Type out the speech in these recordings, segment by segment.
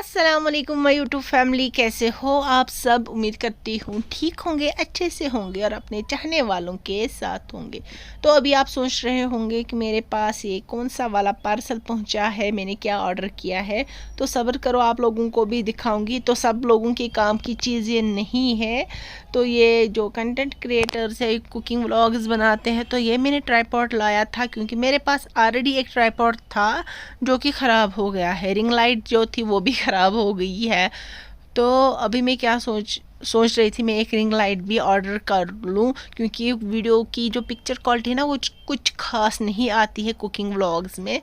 अस्सलाम वालेकुम my YouTube family, कैसे हो आप सब। उम्मीद करती हूँ ठीक होंगे, अच्छे से होंगे और अपने चाहने वालों के साथ होंगे। तो अभी आप सोच रहे होंगे कि मेरे पास ये कौन सा वाला पार्सल पहुँचा है, मैंने क्या ऑर्डर किया है। तो सब्र करो, आप लोगों को भी दिखाऊंगी। तो सब लोगों के काम की चीज़ ये नहीं है। तो ये जो कंटेंट क्रिएटर्स है, कुकिंग व्लॉग्स बनाते हैं, तो ये मैंने ट्राईपॉड लाया था क्योंकि मेरे पास ऑलरेडी एक ट्राईपॉड था जो कि ख़राब हो गया है। रिंग लाइट जो थी वो भी ख़राब हो गई है। तो अभी मैं क्या सोच रही थी, मैं एक रिंग लाइट भी ऑर्डर कर लूँ क्योंकि वीडियो की जो पिक्चर क्वालिटी है ना वो कुछ खास नहीं आती है कुकिंग व्लॉग्स में।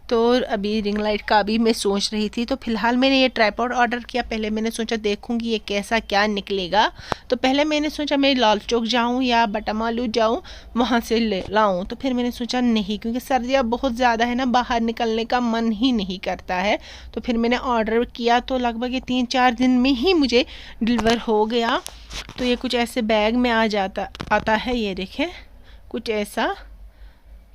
तो अभी रिंग लाइट का भी मैं सोच रही थी। तो फ़िलहाल मैंने ये ट्राईपॉड ऑर्डर किया। पहले मैंने सोचा देखूंगी ये कैसा क्या निकलेगा। तो पहले मैंने सोचा मैं लाल चौक जाऊं या बटामालू जाऊं, वहाँ से ले लाऊं। तो फिर मैंने सोचा नहीं, क्योंकि सर्दियाँ बहुत ज़्यादा है ना, बाहर निकलने का मन ही नहीं करता है। तो फिर मैंने ऑर्डर किया तो लगभग ये 3-4 दिन में ही मुझे डिलीवर हो गया। तो ये कुछ ऐसे बैग में आता है, ये देखें कुछ ऐसा।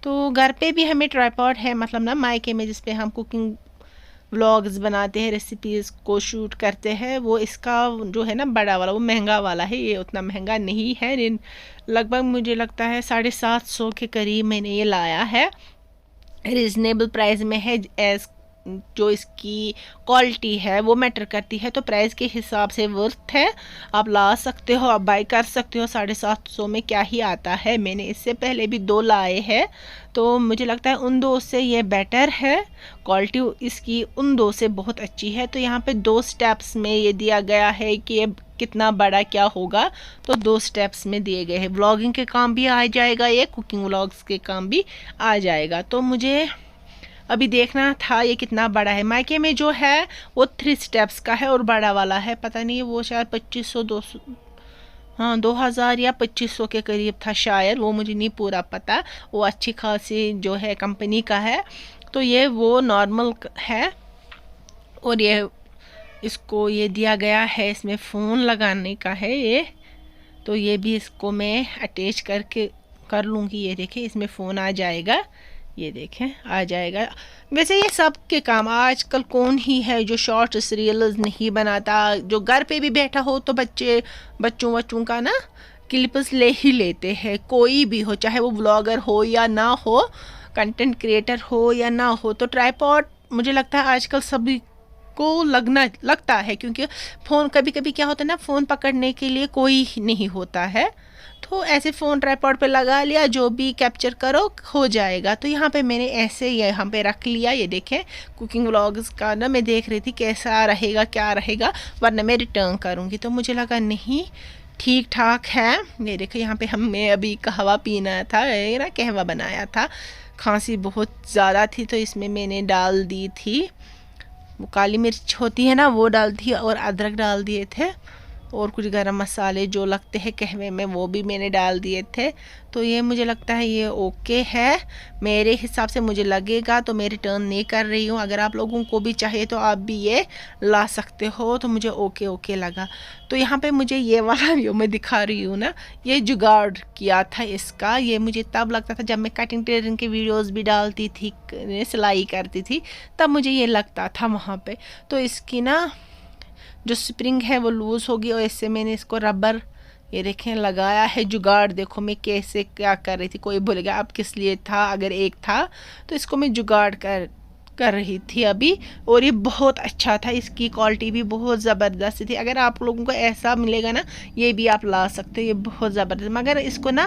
तो घर पे भी हमें ट्राईपॉड है, मतलब ना मायके में, जिस पे हम कुकिंग व्लॉग्स बनाते हैं, रेसिपीज़ को शूट करते हैं। वो इसका जो है ना बड़ा वाला, वो महंगा वाला है, ये उतना महंगा नहीं है। लगभग मुझे लगता है 750 के करीब मैंने ये लाया है। रिजनेबल प्राइस में है। एज जो इसकी क्वालिटी है वो मैटर करती है, तो प्राइस के हिसाब से वर्थ है। आप ला सकते हो, आप बाई कर सकते हो। 750 में क्या ही आता है। मैंने इससे पहले भी 2 लाए हैं, तो मुझे लगता है उन 2 से ये बेटर है। क्वालिटी इसकी उन 2 से बहुत अच्छी है। तो यहाँ पे 2 स्टेप्स में ये दिया गया है कि ये कितना बड़ा क्या होगा। तो 2 स्टेप्स में दिए गए हैं। व्लॉगिंग के काम भी आ जाएगा, ये कुकिंग व्लॉग्स के काम भी आ जाएगा। तो मुझे अभी देखना था ये कितना बड़ा है। मायके में जो है वो 3 स्टेप्स का है और बड़ा वाला है। पता नहीं वो शायद 2500 200, हाँ 2000 या 2500 के करीब था शायद, वो मुझे नहीं पूरा पता। वो अच्छी खासी जो है कंपनी का है। तो ये वो नॉर्मल है। और ये इसको ये दिया गया है, इसमें फ़ोन लगाने का है ये। तो ये भी इसको मैं अटैच करके कर लूँगी। ये देखें इसमें फ़ोन आ जाएगा, ये देखें आ जाएगा। वैसे ये सब के काम आजकल कौन ही है जो शॉर्ट्स रील्स नहीं बनाता। जो घर पे भी बैठा हो तो बच्चों का ना क्लिप्स ले ही लेते हैं। कोई भी हो, चाहे वो व्लॉगर हो या ना हो, कंटेंट क्रिएटर हो या ना हो, तो ट्राईपॉड मुझे लगता है आजकल सभी को लगता है। क्योंकि फ़ोन कभी कभी क्या होता है ना, फ़ोन पकड़ने के लिए कोई नहीं होता है, तो ऐसे फ़ोन ट्राईपॉड पे लगा लिया, जो भी कैप्चर करो हो जाएगा। तो यहाँ पे मैंने ऐसे यहाँ पे रख लिया। ये देखें कुकिंग व्लॉग्स का ना मैं देख रही थी कैसा रहेगा क्या रहेगा, वरना मैं रिटर्न करूँगी। तो मुझे लगा नहीं ठीक ठाक है। ये देखो यहाँ पे हमें अभी कहवा पीना था, ये ना कहवा बनाया था। खांसी बहुत ज़्यादा थी तो इसमें मैंने डाल दी थी, वो काली मिर्च होती है ना वो डाल दी, और अदरक डाल दिए थे, और कुछ गरम मसाले जो लगते हैं कहवे में वो भी मैंने डाल दिए थे। तो ये मुझे लगता है ये ओके है मेरे हिसाब से, मुझे लगेगा। तो मैं रिटर्न नहीं कर रही हूँ। अगर आप लोगों को भी चाहिए तो आप भी ये ला सकते हो। तो मुझे ओके लगा। तो यहाँ पे मुझे ये वाला जो मैं दिखा रही हूँ ना, ये जुगाड़ किया था इसका। ये मुझे तब लगता था जब मैं कटिंग टेलरिंग के वीडियोज़ भी डालती थी, सिलाई करती थी, तब मुझे ये लगता था वहाँ पर। तो इसकी ना जो स्प्रिंग है वो लूज़ होगी, और इससे मैंने इसको रबर ये देखें लगाया है। जुगाड़ देखो मैं कैसे क्या कर रही थी, कोई भूलेगा अब किस लिए था। अगर एक था तो इसको मैं जुगाड़ कर रही थी अभी। और ये बहुत अच्छा था, इसकी क्वालिटी भी बहुत ज़बरदस्त थी। अगर आप लोगों को ऐसा मिलेगा ना, ये भी आप ला सकते हो, ये बहुत ज़बरदस्त। मगर इसको ना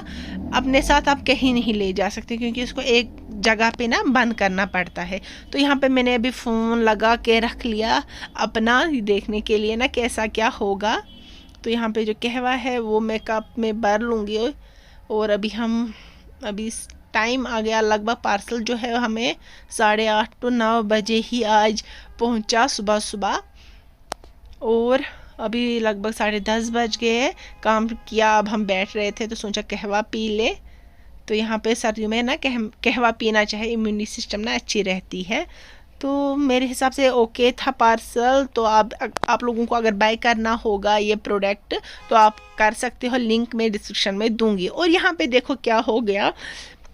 अपने साथ आप कहीं नहीं ले जा सकते, क्योंकि इसको एक जगह पे ना बंद करना पड़ता है। तो यहाँ पे मैंने अभी फ़ोन लगा के रख लिया अपना देखने के लिए ना कैसा क्या होगा। तो यहाँ पे जो कहवा है वो मैं कप में भर लूँगी। और अभी टाइम आ गया लगभग। पार्सल जो है हमें 8:30 to 9 बजे ही आज पहुँचा, सुबह। और अभी लगभग 10:30 बज गए। काम किया, अब हम बैठ रहे थे तो सोचा कहवा पी ले। तो यहाँ पे सर्दियों में ना कहवा पीना चाहिए, इम्यूनिटी सिस्टम ना अच्छी रहती है। तो मेरे हिसाब से ओके था पार्सल। तो आप लोगों को अगर बाय करना होगा ये प्रोडक्ट तो आप कर सकते हो, लिंक मैं डिस्क्रिप्शन में दूंगी। और यहाँ पे देखो क्या हो गया,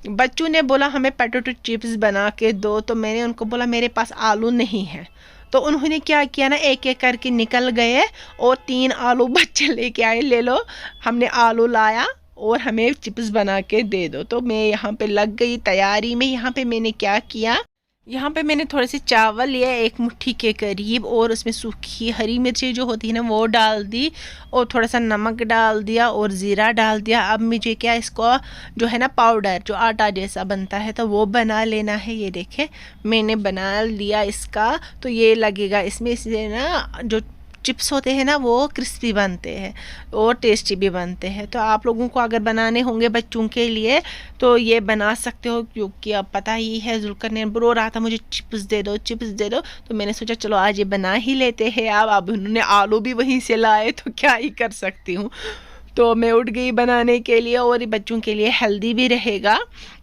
बच्चों ने बोला हमें पोटैटो चिप्स बना के दो, तो मैंने उनको बोला मेरे पास आलू नहीं है। तो उन्होंने क्या किया ना, एक एक करके निकल गए और 3 आलू बच्चे लेके आए, ले लो हमने आलू लाया और हमें चिप्स बना के दे दो। तो मैं यहाँ पे लग गई तैयारी में। यहाँ पे मैंने क्या किया, यहाँ पे मैंने थोड़े से चावल लिया, 1 मुट्ठी के करीब, और उसमें सूखी हरी मिर्ची जो होती है ना वो डाल दी, और थोड़ा सा नमक डाल दिया और ज़ीरा डाल दिया। अब मुझे क्या इसको जो है ना पाउडर जो आटा जैसा बनता है तो वो बना लेना है। ये देखें मैंने बना लिया इसका। तो ये लगेगा इसमें, इससे ना जो चिप्स होते हैं ना वो क्रिस्पी बनते हैं और टेस्टी भी बनते हैं। तो आप लोगों को अगर बनाने होंगे बच्चों के लिए तो ये बना सकते हो, क्योंकि अब पता ही है जुल्करनैन रो रहा था मुझे चिप्स दे दो चिप्स दे दो, तो मैंने सोचा चलो आज ये बना ही लेते हैं। अब उन्होंने आलू भी वहीं से लाए तो क्या ही कर सकती हूँ। तो मैं उठ गई बनाने के लिए, और बच्चों के लिए हेल्दी भी रहेगा,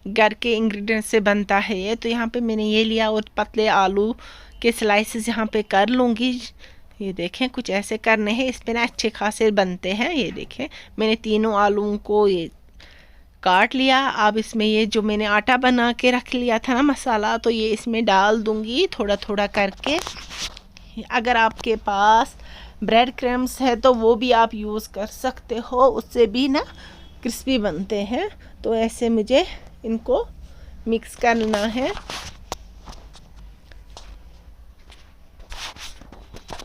घर के इंग्रेडिएंट से बनता है ये। तो यहाँ पे मैंने ये लिया और पतले आलू के स्लाइसेस यहाँ पे कर लूँगी। ये देखें कुछ ऐसे करने हैं, इस पे ना अच्छे खासे बनते हैं। ये देखें मैंने तीनों आलूओं को ये काट लिया। अब इसमें ये जो मैंने आटा बना के रख लिया था ना मसाला, तो ये इसमें डाल दूंगी थोड़ा थोड़ा करके। अगर आपके पास ब्रेड क्रम्स है तो वो भी आप यूज़ कर सकते हो, उससे भी ना क्रिस्पी बनते हैं। तो ऐसे मुझे इनको मिक्स करना है।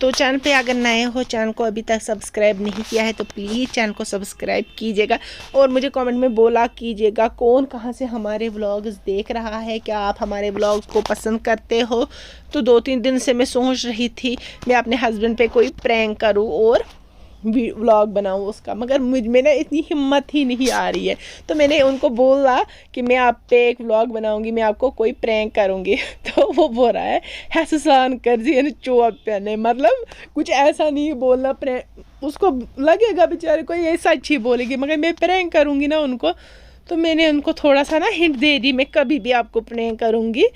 तो चैनल पे अगर नए हो, चैनल को अभी तक सब्सक्राइब नहीं किया है तो प्लीज़ चैनल को सब्सक्राइब कीजिएगा, और मुझे कमेंट में बोला कीजिएगा कौन कहाँ से हमारे व्लॉग्स देख रहा है, क्या आप हमारे व्लॉग्स को पसंद करते हो। तो 2-3 दिन से मैं सोच रही थी मैं अपने हस्बैंड पे कोई प्रैंक करूँ और व्लॉग बनाऊँ उसका, मगर मुझ में ना इतनी हिम्मत ही नहीं आ रही है। तो मैंने उनको बोला कि मैं आप पे एक व्लॉग बनाऊंगी, मैं आपको कोई प्रैंक करूंगी। तो वो बोल रहा है हसान कर जी चोप पहने, मतलब कुछ ऐसा नहीं बोलना, प्रैंक उसको लगेगा बेचारे को ये सच ही बोलेगी, मगर मैं प्रैंक करूंगी ना उनको। तो मैंने उनको थोड़ा सा ना हिंट दे दी, मैं कभी भी आपको प्रैंक करूँगी।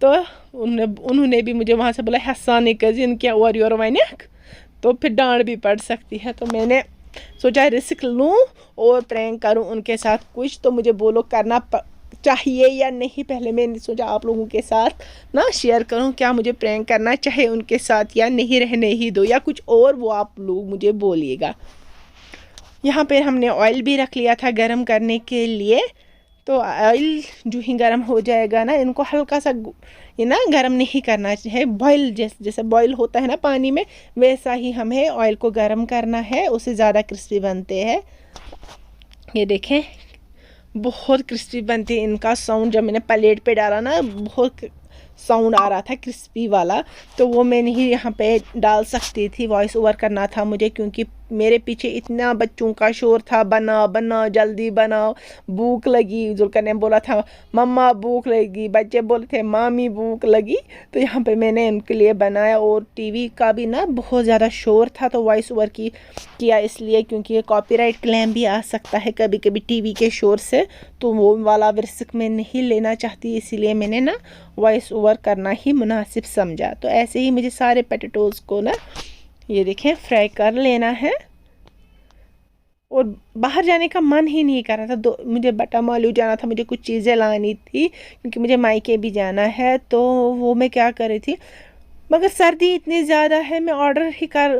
तो उन्होंने भी मुझे वहाँ से बोला हसान कर जी क्या और योर वैनक, तो फिर डांट भी पड़ सकती है। तो मैंने सोचा रिस्क लूँ और प्रैंक करूँ उनके साथ कुछ। तो मुझे बोलो करना चाहिए या नहीं, पहले मैंने सोचा आप लोगों के साथ ना शेयर करूँ क्या मुझे प्रैंक करना चाहिए उनके साथ या नहीं, रहने ही दो या कुछ और, वो आप लोग मुझे बोलिएगा। यहाँ पे हमने ऑयल भी रख लिया था गरम करने के लिए। तो ऑयल जो ही गर्म हो जाएगा ना, इनको हल्का सा ये ना गर्म नहीं करना है, बॉयल जैसे बॉयल होता है ना पानी में, वैसा ही हमें ऑयल को गर्म करना है, उससे ज़्यादा क्रिस्पी बनते हैं। ये देखें बहुत क्रिस्पी बनते हैं। इनका साउंड जब मैंने प्लेट पे डाला ना बहुत साउंड आ रहा था क्रिस्पी वाला, तो वो मैं नहीं यहाँ पे डाल सकती थी, वॉइस ओवर करना था मुझे, क्योंकि मेरे पीछे इतना बच्चों का शोर था, बना बना जल्दी बनाओ, भूख लगी। जुल्कर ने बोला था मम्मा भूख लगी, बच्चे बोले थे मामी भूख लगी। तो यहाँ पे मैंने उनके लिए बनाया, और टीवी का भी ना बहुत ज़्यादा शोर था तो वॉइस ओवर किया इसलिए, क्योंकि कॉपीराइट क्लेम भी आ सकता है कभी कभी टीवी के शोर से, तो वो वाला रिस्क मैं नहीं लेना चाहती, इसीलिए मैंने ना वॉइस ओवर करना ही मुनासिब समझा। तो ऐसे ही मुझे सारे पोटैटोज़ को ना ये देखें फ्राई कर लेना है। और बाहर जाने का मन ही नहीं कर रहा था, मुझे बटा मालू जाना था, मुझे कुछ चीज़ें लानी थी क्योंकि मुझे मायके भी जाना है। तो वो मैं क्या कर रही थी, मगर सर्दी इतनी ज़्यादा है, मैं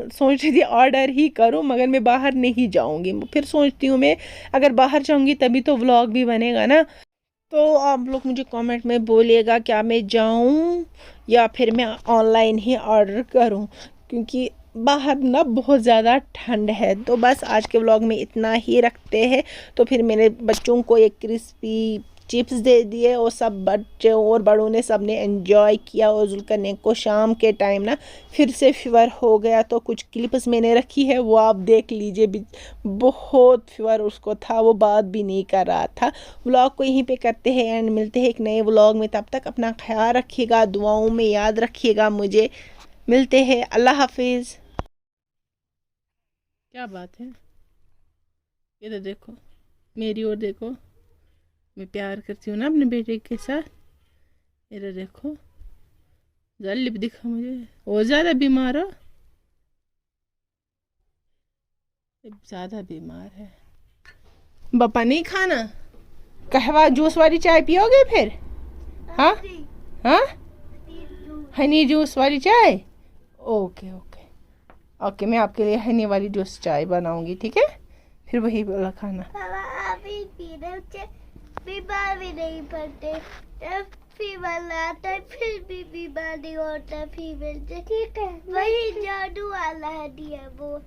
सोच रही थी ऑर्डर ही करूं, मगर मैं बाहर नहीं जाऊंगी। फिर सोचती हूँ मैं अगर बाहर जाऊंगी तभी तो व्लॉग भी बनेगा ना। तो आप लोग मुझे कमेंट में बोलिएगा क्या मैं जाऊं या फिर मैं ऑनलाइन ही ऑर्डर करूं, क्योंकि बाहर ना बहुत ज़्यादा ठंड है। तो बस आज के व्लॉग में इतना ही रखते हैं। तो फिर मैंने बच्चों को एक क्रिस्पी चिप्स दे दिए, और सब बच्चे और बड़ों ने सब ने एंजॉय किया। और जुल्करनैन को शाम के टाइम ना फिर से फीवर हो गया, तो कुछ क्लिप्स मैंने रखी है वो आप देख लीजिए, बहुत फीवर उसको था, वो बात भी नहीं कर रहा था। व्लॉग को यहीं पे करते हैं एंड मिलते हैं एक नए व्लॉग में। तब तक अपना ख्याल रखिएगा, दुआओं में याद रखिएगा मुझे। मिलते हैं, अल्लाह हाफिज़। क्या बात है, ये तो देखो मेरी ओर देखो, मैं प्यार करती हूँ ना अपने बेटे के साथ। ये तो देखो ज़रा लिप दिखा मुझे, और ज़्यादा बीमार हो, ज़्यादा बीमार है। पापा नहीं खाना, कहवा जूस वाली चाय पियोगे फिर? हाँ हाँ, हनी जूस वाली चाय ओके ओके ओके, मैं आपके लिए हनी वाली जूस चाय बनाऊंगी, ठीक है? फिर वही वाला खाना। अभी बीमार भी नहीं पड़ते, फीवर आता है फिर भी बीमार नहीं होता फीवर से, ठीक है? वही जादू वाला हनी है वो।